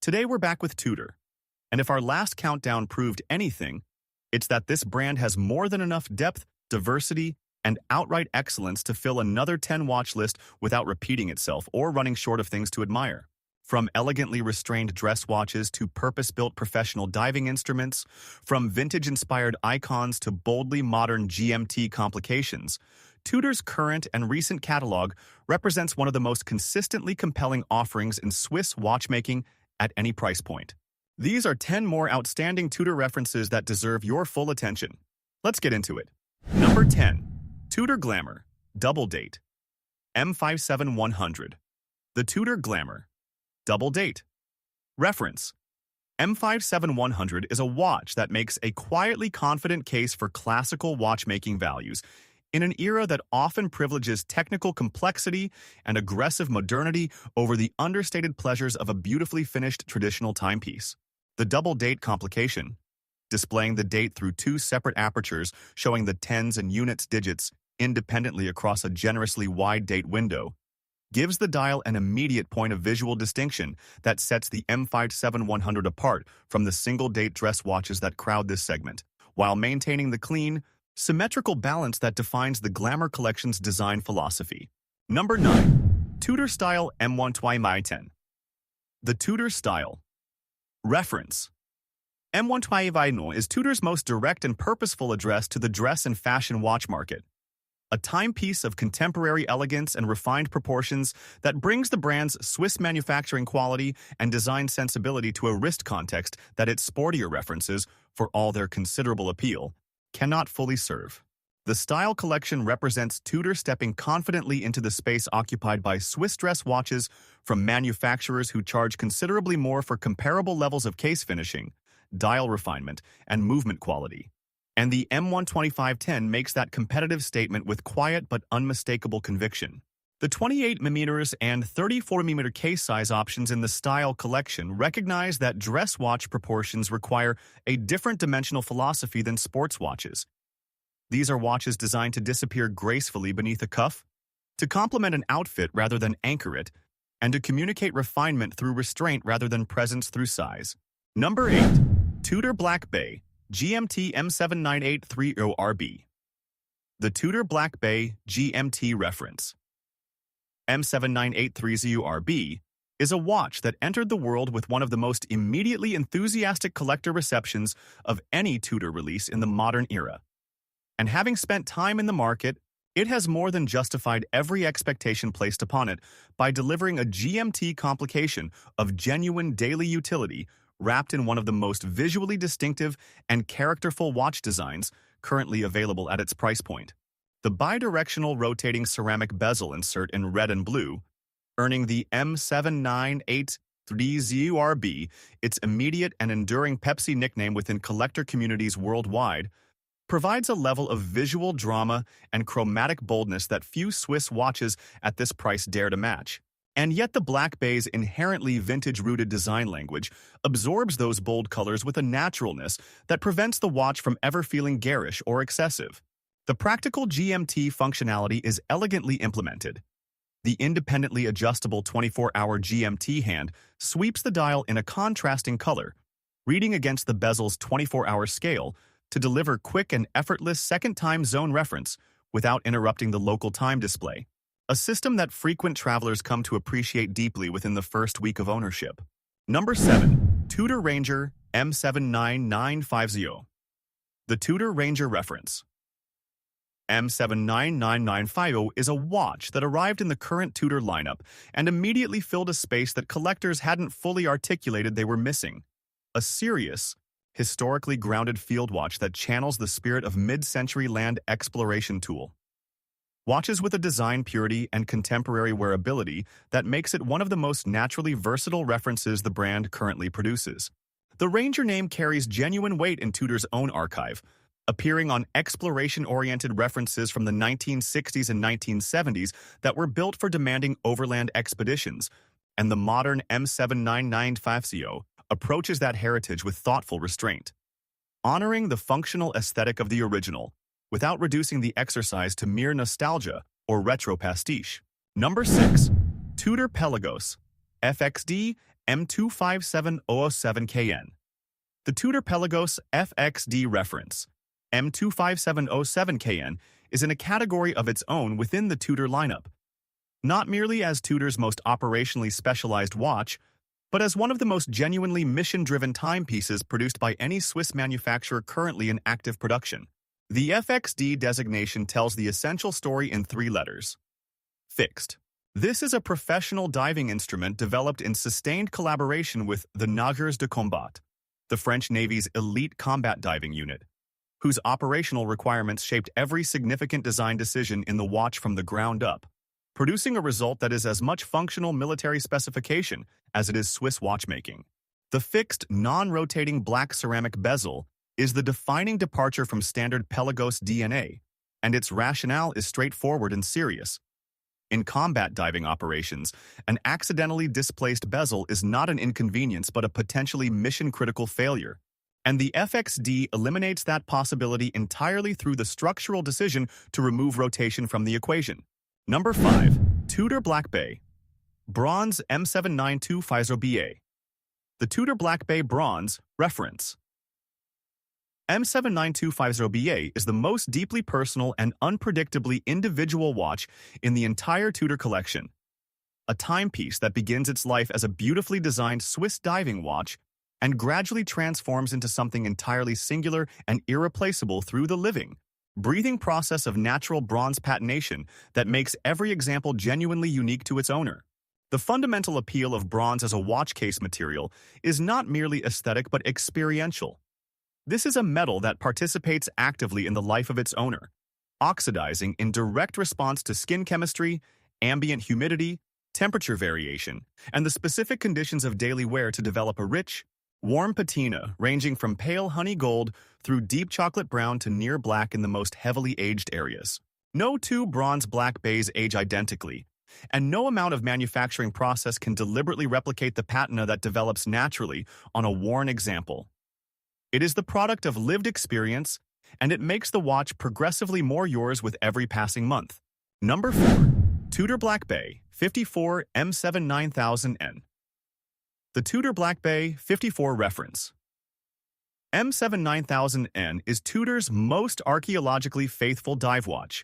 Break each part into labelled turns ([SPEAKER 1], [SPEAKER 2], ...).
[SPEAKER 1] Today we're back with Tudor, and if our last countdown proved anything, it's that this brand has more than enough depth, diversity, and outright excellence to fill another 10 watch list without repeating itself or running short of things to admire. From elegantly restrained dress watches to purpose-built professional diving instruments, from vintage-inspired icons to boldly modern GMT complications, Tudor's current and recent catalog represents one of the most consistently compelling offerings in Swiss watchmaking at any price point. These are 10 more outstanding Tudor references that deserve your full attention. Let's get into it. Number 10. Tudor Glamour Double Date M57100. The Tudor Glamour Double Date. Reference: M57100 is a watch that makes a quietly confident case for classical watchmaking values in an era that often privileges technical complexity and aggressive modernity over the understated pleasures of a beautifully finished traditional timepiece. The double date complication, displaying the date through two separate apertures showing the tens and units digits independently across a generously wide date window, gives the dial an immediate point of visual distinction that sets the M57100 apart from the single-date dress watches that crowd this segment, while maintaining the clean, symmetrical balance that defines the Glamour Collection's design philosophy. Number 9. Tudor Style M12510. The Tudor Style. Reference: M12510 is Tudor's most direct and purposeful address to the dress and fashion watch market. A timepiece of contemporary elegance and refined proportions that brings the brand's Swiss manufacturing quality and design sensibility to a wrist context that its sportier references, for all their considerable appeal, cannot fully serve. The Style collection represents Tudor stepping confidently into the space occupied by Swiss dress watches from manufacturers who charge considerably more for comparable levels of case finishing, dial refinement, and movement quality. And the M12510 makes that competitive statement with quiet but unmistakable conviction. The 28mm and 34mm case size options in the Style collection recognize that dress watch proportions require a different dimensional philosophy than sports watches. These are watches designed to disappear gracefully beneath a cuff, to complement an outfit rather than anchor it, and to communicate refinement through restraint rather than presence through size. Number 8. Tudor Black Bay GMT M79830RB. The Tudor Black Bay GMT reference. M79830RB is a watch that entered the world with one of the most immediately enthusiastic collector receptions of any Tudor release in the modern era. And having spent time in the market, it has more than justified every expectation placed upon it by delivering a GMT complication of genuine daily utility wrapped in one of the most visually distinctive and characterful watch designs currently available at its price point. The bidirectional rotating ceramic bezel insert in red and blue, earning the M79830RB its immediate and enduring Pepsi nickname within collector communities worldwide, provides a level of visual drama and chromatic boldness that few Swiss watches at this price dare to match. And yet the Black Bay's inherently vintage-rooted design language absorbs those bold colors with a naturalness that prevents the watch from ever feeling garish or excessive. The practical GMT functionality is elegantly implemented. The independently adjustable 24-hour GMT hand sweeps the dial in a contrasting color, reading against the bezel's 24-hour scale to deliver quick and effortless second-time zone reference without interrupting the local time display. A system that frequent travelers come to appreciate deeply within the first week of ownership. Number 7. Tudor Ranger M79950. The Tudor Ranger reference. M79950 is a watch that arrived in the current Tudor lineup and immediately filled a space that collectors hadn't fully articulated they were missing. A serious, historically grounded field watch that channels the spirit of mid-century land exploration tool. Watches with a design purity and contemporary wearability that makes it one of the most naturally versatile references the brand currently produces. The Ranger name carries genuine weight in Tudor's own archive, appearing on exploration-oriented references from the 1960s and 1970s that were built for demanding overland expeditions, and the modern M79950 approaches that heritage with thoughtful restraint, honoring the functional aesthetic of the original, without reducing the exercise to mere nostalgia or retro pastiche. Number 6. Tudor Pelagos FXD M25707KN. The Tudor Pelagos FXD reference, M25707KN, is in a category of its own within the Tudor lineup, not merely as Tudor's most operationally specialized watch, but as one of the most genuinely mission-driven timepieces produced by any Swiss manufacturer currently in active production. The FXD designation tells the essential story in 3 letters. Fixed. This is a professional diving instrument developed in sustained collaboration with the Nageurs de Combat, the French Navy's elite combat diving unit, whose operational requirements shaped every significant design decision in the watch from the ground up, producing a result that is as much functional military specification as it is Swiss watchmaking. The fixed, non-rotating black ceramic bezel is the defining departure from standard Pelagos DNA, and its rationale is straightforward and serious. In combat diving operations, an accidentally displaced bezel is not an inconvenience but a potentially mission-critical failure, and the FXD eliminates that possibility entirely through the structural decision to remove rotation from the equation. Number 5. Tudor Black Bay Bronze M79250BA. The Tudor Black Bay Bronze reference. M79250BA is the most deeply personal and unpredictably individual watch in the entire Tudor collection. A timepiece that begins its life as a beautifully designed Swiss diving watch and gradually transforms into something entirely singular and irreplaceable through the living, breathing process of natural bronze patination that makes every example genuinely unique to its owner. The fundamental appeal of bronze as a watch case material is not merely aesthetic but experiential. This is a metal that participates actively in the life of its owner, oxidizing in direct response to skin chemistry, ambient humidity, temperature variation, and the specific conditions of daily wear to develop a rich, warm patina ranging from pale honey gold through deep chocolate brown to near black in the most heavily aged areas. No 2 bronze Black Bays age identically, and no amount of manufacturing process can deliberately replicate the patina that develops naturally on a worn example. It is the product of lived experience, and it makes the watch progressively more yours with every passing month. Number 4. Tudor Black Bay 54 M79000N. The Tudor Black Bay 54 reference. M79000N is Tudor's most archaeologically faithful dive watch,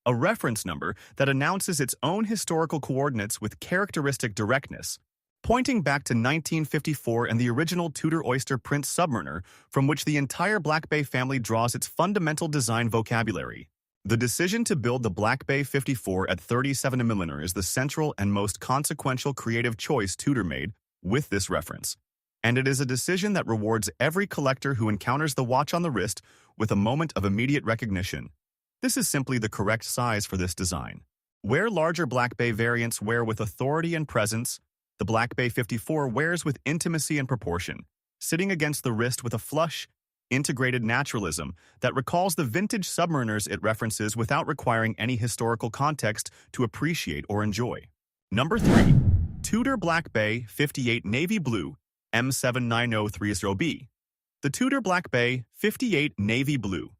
[SPEAKER 1] a reference number that announces its own historical coordinates with characteristic directness, pointing back to 1954 and the original Tudor Oyster Prince submariner from which the entire Black Bay family draws its fundamental design vocabulary. The decision to build the Black Bay 54 at 37mm is the central and most consequential creative choice Tudor made with this reference, and it is a decision that rewards every collector who encounters the watch on the wrist with a moment of immediate recognition. This is simply the correct size for this design. Where larger Black Bay variants wear with authority and presence, the Black Bay 54 wears with intimacy and proportion, sitting against the wrist with a flush, integrated naturalism that recalls the vintage submariners it references without requiring any historical context to appreciate or enjoy. Number 3. Tudor Black Bay 58 Navy Blue M79030B. The Tudor Black Bay 58 Navy Blue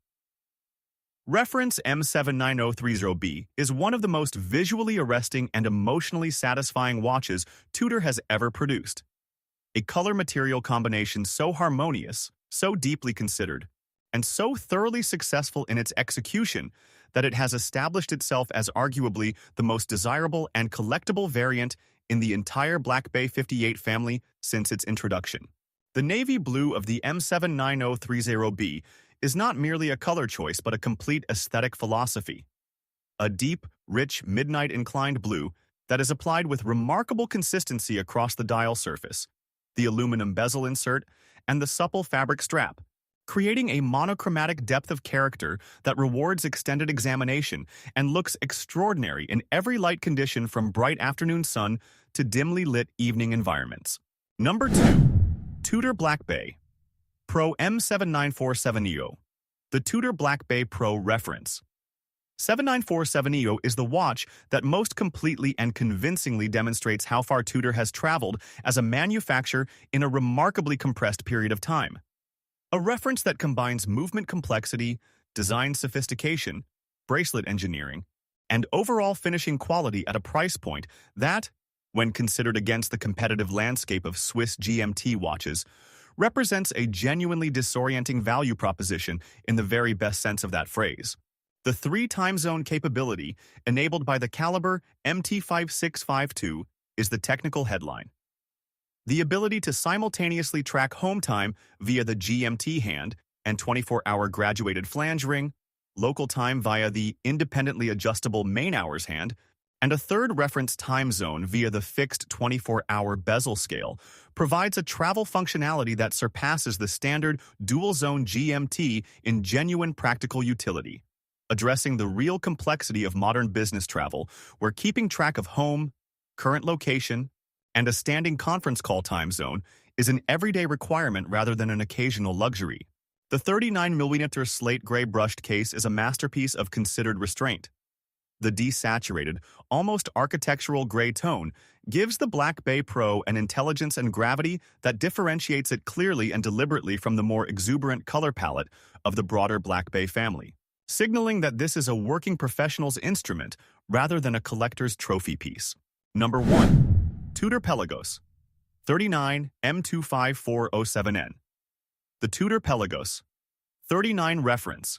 [SPEAKER 1] reference M79030B is one of the most visually arresting and emotionally satisfying watches Tudor has ever produced. A color-material combination so harmonious, so deeply considered, and so thoroughly successful in its execution that it has established itself as arguably the most desirable and collectible variant in the entire Black Bay 58 family since its introduction. The navy blue of the M79030B is not merely a color choice but a complete aesthetic philosophy. A deep, rich, midnight-inclined blue that is applied with remarkable consistency across the dial surface, the aluminum bezel insert, and the supple fabric strap, creating a monochromatic depth of character that rewards extended examination and looks extraordinary in every light condition from bright afternoon sun to dimly lit evening environments. Number 2. Tudor Black Bay Pro M79470. The Tudor Black Bay Pro reference. 79470 is the watch that most completely and convincingly demonstrates how far Tudor has traveled as a manufacturer in a remarkably compressed period of time. A reference that combines movement complexity, design sophistication, bracelet engineering, and overall finishing quality at a price point that, when considered against the competitive landscape of Swiss GMT watches, represents a genuinely disorienting value proposition in the very best sense of that phrase. The 3-time-zone capability enabled by the caliber MT5652 is the technical headline. The ability to simultaneously track home time via the GMT hand and 24-hour graduated flange ring, local time via the independently adjustable main hours hand, and a third reference time zone via the fixed 24-hour bezel scale provides a travel functionality that surpasses the standard dual-zone GMT in genuine practical utility, addressing the real complexity of modern business travel, where keeping track of home, current location, and a standing conference call time zone is an everyday requirement rather than an occasional luxury. The 39mm slate gray brushed case is a masterpiece of considered restraint. The desaturated, almost architectural gray tone gives the Black Bay Pro an intelligence and gravity that differentiates it clearly and deliberately from the more exuberant color palette of the broader Black Bay family, signaling that this is a working professional's instrument rather than a collector's trophy piece. Number 1. Tudor Pelagos 39 M25707N. The Tudor Pelagos 39 reference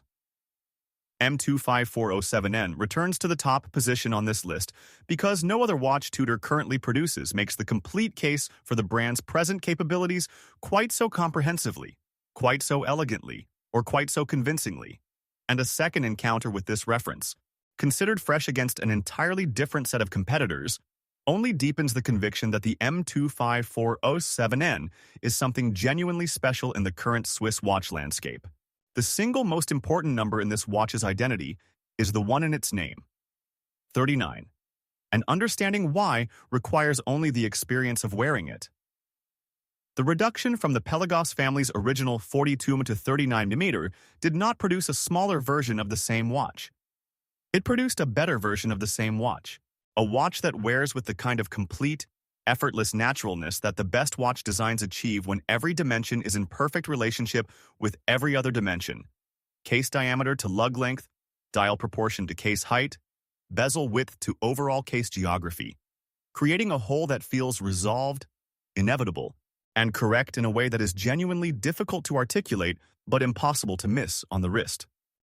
[SPEAKER 1] M25407N returns to the top position on this list because no other watch Tudor currently produces makes the complete case for the brand's present capabilities quite so comprehensively, quite so elegantly, or quite so convincingly. And a second encounter with this reference, considered fresh against an entirely different set of competitors, only deepens the conviction that the M25407N is something genuinely special in the current Swiss watch landscape. The single most important number in this watch's identity is the one in its name, 39, and understanding why requires only the experience of wearing it. The reduction from the Pelagos family's original 42 to 39mm did not produce a smaller version of the same watch. It produced a better version of the same watch, a watch that wears with the kind of complete, effortless naturalness that the best watch designs achieve when every dimension is in perfect relationship with every other dimension. Case diameter to lug length, dial proportion to case height, bezel width to overall case geography, creating a whole that feels resolved, inevitable, and correct in a way that is genuinely difficult to articulate but impossible to miss on the wrist.